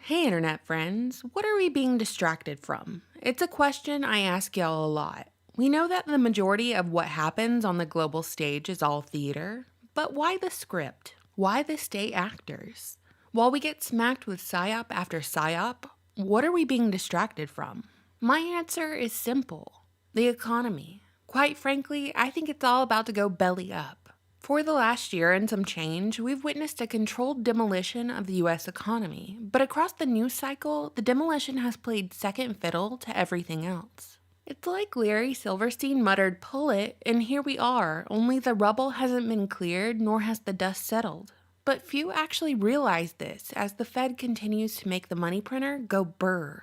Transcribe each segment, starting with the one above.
Hey, internet friends, what are we being distracted from? It's a question I ask y'all a lot. We know that the majority of what happens on the global stage is all theater, but why the script? Why the state actors? While we get smacked with psyop after psyop, what are we being distracted from? My answer is simple: the economy. Quite frankly, I think it's all about to go belly up. For the last year and some change, we've witnessed a controlled demolition of the US economy, but across the news cycle, the demolition has played second fiddle to everything else. It's like Larry Silverstein muttered, "Pull it," and here we are, only the rubble hasn't been cleared nor has the dust settled. But few actually realize this as the Fed continues to make the money printer go brr.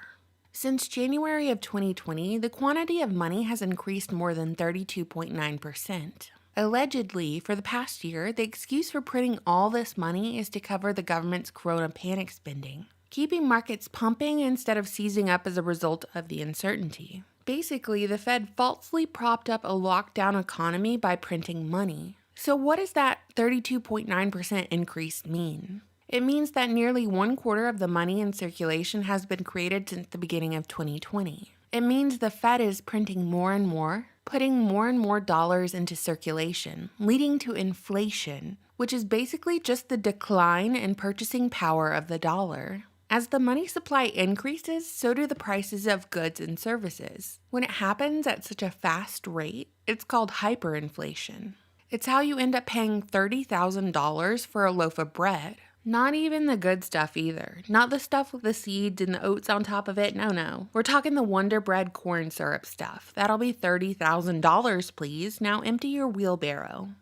Since January of 2020, the quantity of money has increased more than 32.9%. Allegedly, for the past year, the excuse for printing all this money is to cover the government's corona panic spending, keeping markets pumping instead of seizing up as a result of the uncertainty. Basically, the Fed falsely propped up a lockdown economy by printing money. So what does that 32.9% increase mean? It means that nearly 1/4 of the money in circulation has been created since the beginning of 2020. It means the Fed is printing more and more, putting more and more dollars into circulation, leading to inflation, which is basically just the decline in purchasing power of the dollar. As the money supply increases, so do the prices of goods and services. When it happens at such a fast rate, it's called hyperinflation. It's how you end up paying $30,000 for a loaf of bread. Not even the good stuff either. Not the stuff with the seeds and the oats on top of it. No. We're talking the Wonder Bread corn syrup stuff. That'll be $30,000, please. Now empty your wheelbarrow.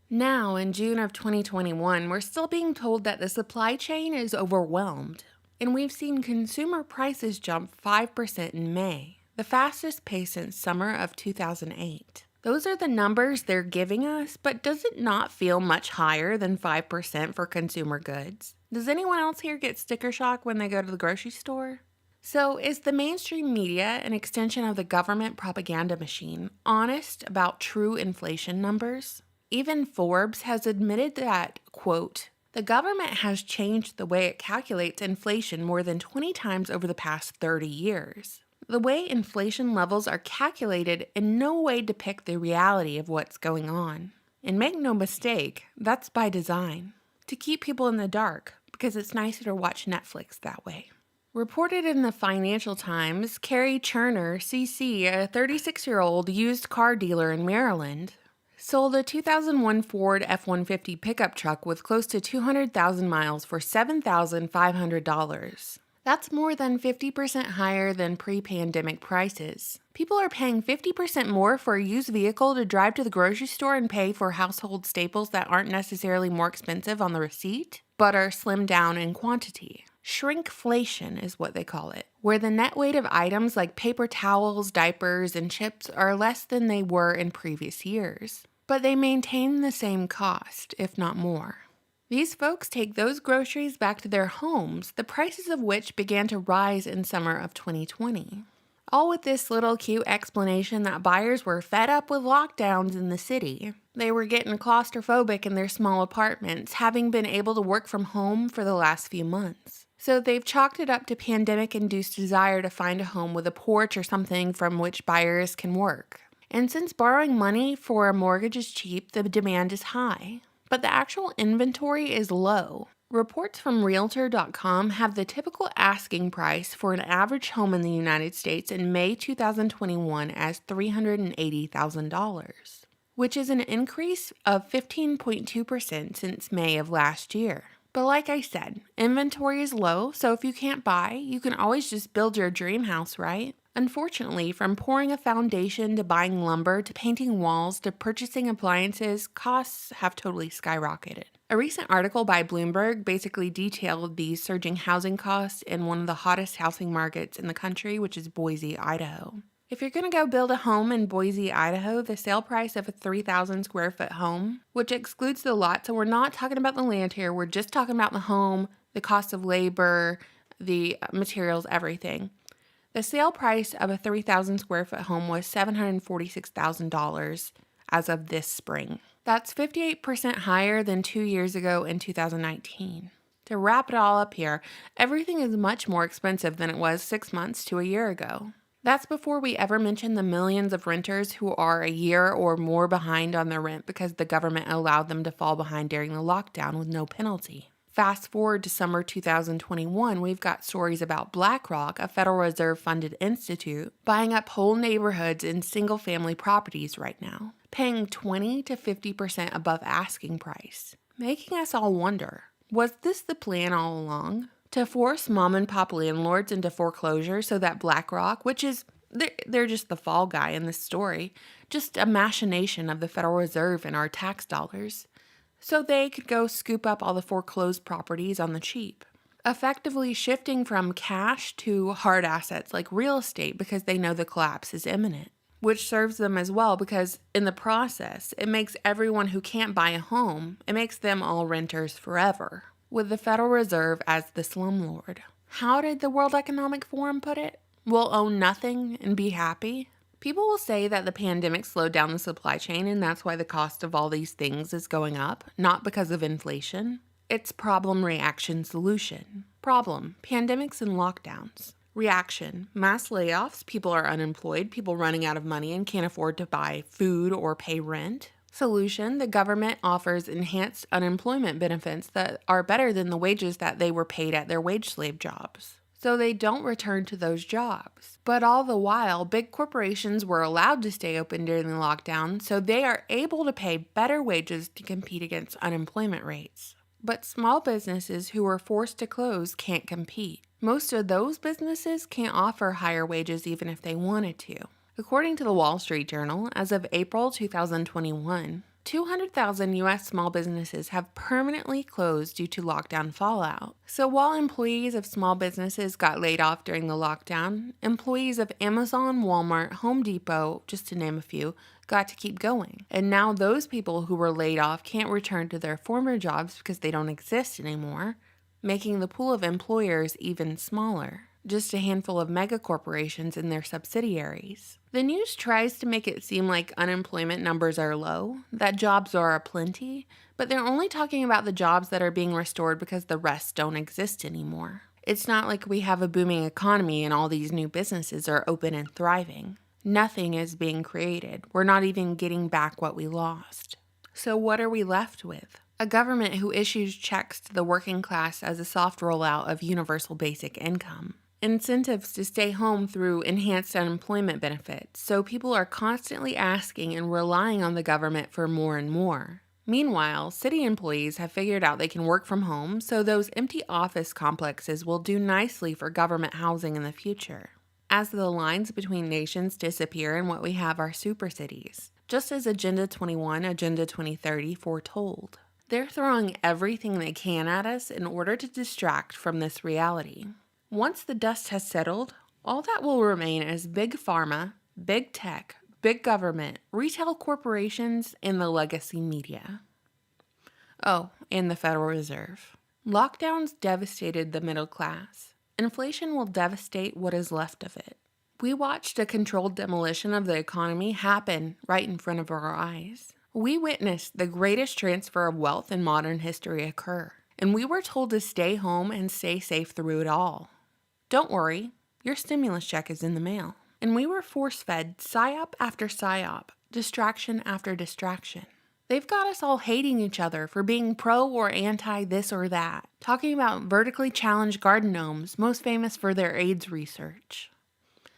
Now, in June of 2021, we're still being told that the supply chain is overwhelmed. And we've seen consumer prices jump 5% in May, the fastest pace since summer of 2008. Those are the numbers they're giving us, but does it not feel much higher than 5% for consumer goods? Does anyone else here get sticker shock when they go to the grocery store? So, is the mainstream media an extension of the government propaganda machine honest about true inflation numbers? Even Forbes has admitted that, quote, "The government has changed the way it calculates inflation more than 20 times over the past 30 years. The way inflation levels are calculated in no way depict the reality of what's going on. And make no mistake, that's by design. To keep people in the dark, because it's nicer to watch Netflix that way." Reported in the Financial Times, Carrie Cherner, CC, a 36-year-old used car dealer in Maryland, sold a 2001 Ford F-150 pickup truck with close to 200,000 miles for $7,500. That's more than 50% higher than pre-pandemic prices. People are paying 50% more for a used vehicle to drive to the grocery store and pay for household staples that aren't necessarily more expensive on the receipt, but are slimmed down in quantity. Shrinkflation is what they call it, where the net weight of items like paper towels, diapers, and chips are less than they were in previous years, but they maintain the same cost, if not more. These folks take those groceries back to their homes, the prices of which began to rise in summer of 2020. All with this little cute explanation that buyers were fed up with lockdowns in the city. They were getting claustrophobic in their small apartments, having been able to work from home for the last few months. So they've chalked it up to pandemic-induced desire to find a home with a porch or something from which buyers can work. And since borrowing money for a mortgage is cheap, the demand is high. But the actual inventory is low. Reports from Realtor.com have the typical asking price for an average home in the United States in May 2021 as $380,000, which is an increase of 15.2% since May of last year. But like I said, inventory is low, so if you can't buy, you can always just build your dream house, right? Unfortunately, from pouring a foundation to buying lumber to painting walls to purchasing appliances, costs have totally skyrocketed. A recent article by Bloomberg basically detailed these surging housing costs in one of the hottest housing markets in the country, which is Boise, Idaho. If you're going to go build a home in Boise, Idaho, the sale price of a 3,000 square foot home, which excludes the lot, so we're not talking about the land here, we're just talking about the home, the cost of labor, the materials, everything. The sale price of a 3,000 square foot home was $746,000 as of this spring. That's 58% higher than 2 years ago in 2019. To wrap it all up here, everything is much more expensive than it was 6 months to a year ago. That's before we ever mention the millions of renters who are a year or more behind on their rent because the government allowed them to fall behind during the lockdown with no penalty. Fast forward to summer 2021, we've got stories about BlackRock, a Federal Reserve funded institute, buying up whole neighborhoods in single family properties right now, paying 20 to 50% above asking price, making us all wonder, was this the plan all along? To force mom and pop landlords into foreclosure so that BlackRock, which is, they're just the fall guy in this story, just a machination of the Federal Reserve and our tax dollars, so they could go scoop up all the foreclosed properties on the cheap, effectively shifting from cash to hard assets like real estate because they know the collapse is imminent, which serves them as well because in the process, it makes everyone who can't buy a home, it makes them all renters forever, with the Federal Reserve as the slumlord. How did the World Economic Forum put it? We'll own nothing and be happy? People will say that the pandemic slowed down the supply chain and that's why the cost of all these things is going up, not because of inflation. It's problem, reaction, solution. Problem, pandemics and lockdowns. Reaction, mass layoffs, people are unemployed, people running out of money and can't afford to buy food or pay rent. Solution, the government offers enhanced unemployment benefits that are better than the wages that they were paid at their wage slave jobs, so they don't return to those jobs. But all the while, big corporations were allowed to stay open during the lockdown, so they are able to pay better wages to compete against unemployment rates. But small businesses who were forced to close can't compete. Most of those businesses can't offer higher wages even if they wanted to. According to the Wall Street Journal, as of April 2021, 200,000 U.S. small businesses have permanently closed due to lockdown fallout. So while employees of small businesses got laid off during the lockdown, employees of Amazon, Walmart, Home Depot, just to name a few, got to keep going. And now those people who were laid off can't return to their former jobs because they don't exist anymore, making the pool of employers even smaller. Just a handful of mega corporations and their subsidiaries. The news tries to make it seem like unemployment numbers are low, that jobs are aplenty, but they're only talking about the jobs that are being restored because the rest don't exist anymore. It's not like we have a booming economy and all these new businesses are open and thriving. Nothing is being created. We're not even getting back what we lost. So what are we left with? A government who issues checks to the working class as a soft rollout of universal basic income. Incentives to stay home through enhanced unemployment benefits, so people are constantly asking and relying on the government for more and more. Meanwhile, city employees have figured out they can work from home, so those empty office complexes will do nicely for government housing in the future. As the lines between nations disappear and what we have are super cities, just as Agenda 21, Agenda 2030 foretold. They're throwing everything they can at us in order to distract from this reality. Once the dust has settled, all that will remain is big pharma, big tech, big government, retail corporations, and the legacy media. Oh, and the Federal Reserve. Lockdowns devastated the middle class. Inflation will devastate what is left of it. We watched a controlled demolition of the economy happen right in front of our eyes. We witnessed the greatest transfer of wealth in modern history occur, and we were told to stay home and stay safe through it all. Don't worry, your stimulus check is in the mail. And we were force-fed psyop after psyop, distraction after distraction. They've got us all hating each other for being pro or anti this or that, talking about vertically challenged garden gnomes, most famous for their AIDS research.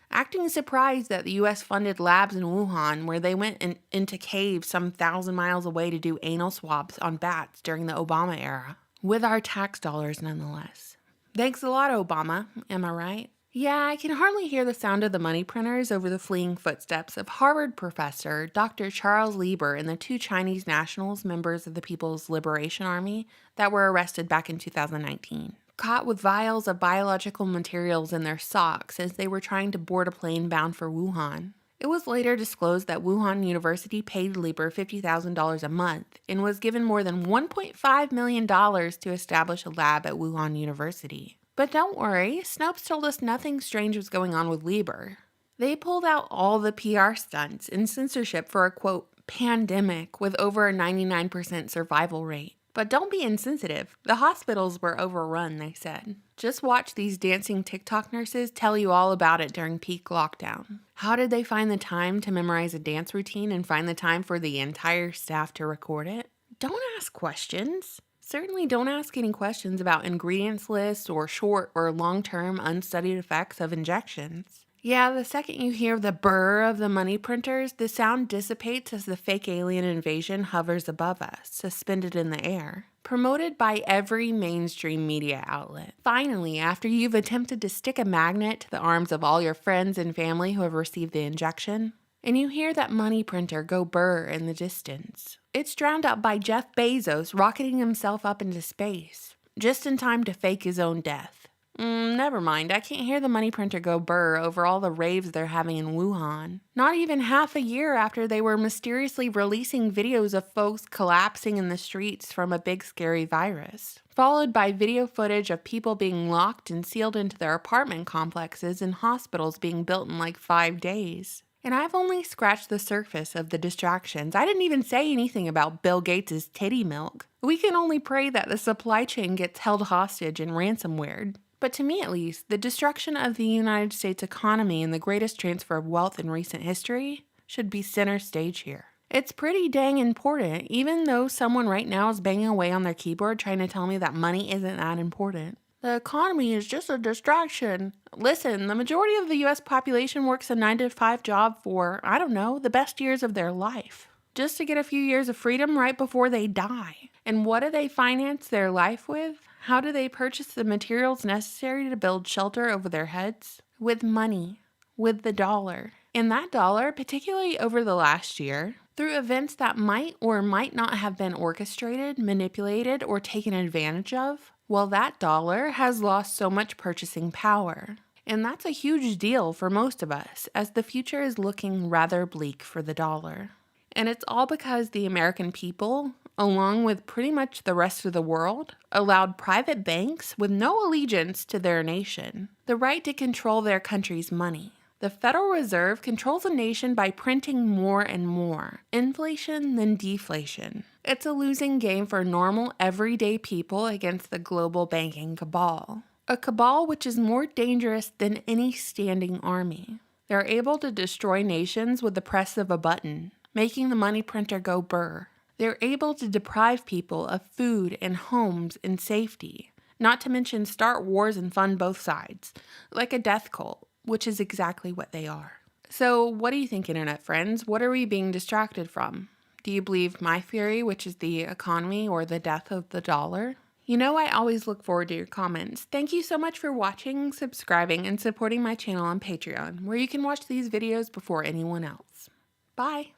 Acting surprised that the U.S. funded labs in Wuhan where they went into caves some 1,000 miles away to do anal swabs on bats during the Obama era, with our tax dollars nonetheless. Thanks a lot, Obama. Am I right? Yeah, I can hardly hear the sound of the money printers over the fleeing footsteps of Harvard professor Dr. Charles Lieber and the 2 Chinese nationals, members of the People's Liberation Army, that were arrested back in 2019. Caught with vials of biological materials in their socks as they were trying to board a plane bound for Wuhan. It was later disclosed that Wuhan University paid Lieber $50,000 a month and was given more than $1.5 million to establish a lab at Wuhan University. But don't worry, Snopes told us nothing strange was going on with Lieber. They pulled out all the PR stunts and censorship for a, quote, pandemic with over a 99% survival rate. But don't be insensitive. The hospitals were overrun, they said. Just watch these dancing TikTok nurses tell you all about it during peak lockdown. How did they find the time to memorize a dance routine and find the time for the entire staff to record it? Don't ask questions. Certainly don't ask any questions about ingredients lists or short or long-term unstudied effects of injections. Yeah, the second you hear the burr of the money printers, the sound dissipates as the fake alien invasion hovers above us, suspended in the air. Promoted by every mainstream media outlet. Finally, after you've attempted to stick a magnet to the arms of all your friends and family who have received the injection, and you hear that money printer go burr in the distance, it's drowned out by Jeff Bezos rocketing himself up into space, just in time to fake his own death. Never mind, I can't hear the money printer go burr over all the raves they're having in Wuhan. Not even half a year after they were mysteriously releasing videos of folks collapsing in the streets from a big scary virus, followed by video footage of people being locked and sealed into their apartment complexes and hospitals being built in like 5 days. And I've only scratched the surface of the distractions. I didn't even say anything about Bill Gates' titty milk. We can only pray that the supply chain gets held hostage and ransomwared. But to me at least, the destruction of the United States economy and the greatest transfer of wealth in recent history should be center stage here. It's pretty dang important, even though someone right now is banging away on their keyboard trying to tell me that money isn't that important. The economy is just a distraction. Listen, the majority of the US population works a 9-to-5 job for, I don't know, the best years of their life, just to get a few years of freedom right before they die. And what do they finance their life with? How do they purchase the materials necessary to build shelter over their heads? With money, with the dollar. And that dollar, particularly over the last year, through events that might or might not have been orchestrated, manipulated, or taken advantage of, well, that dollar has lost so much purchasing power. And that's a huge deal for most of us, as the future is looking rather bleak for the dollar. And it's all because the American people, along with pretty much the rest of the world, allowed private banks with no allegiance to their nation the right to control their country's money. The Federal Reserve controls a nation by printing more and more, inflation then deflation. It's a losing game for normal, everyday people against the global banking cabal. A cabal which is more dangerous than any standing army. They're able to destroy nations with the press of a button, making the money printer go burr. They're able to deprive people of food and homes and safety, not to mention start wars and fund both sides, like a death cult, which is exactly what they are. So what do you think, internet friends? What are we being distracted from? Do you believe my theory, which is the economy or the death of the dollar? You know, I always look forward to your comments. Thank you so much for watching, subscribing, and supporting my channel on Patreon, where you can watch these videos before anyone else. Bye!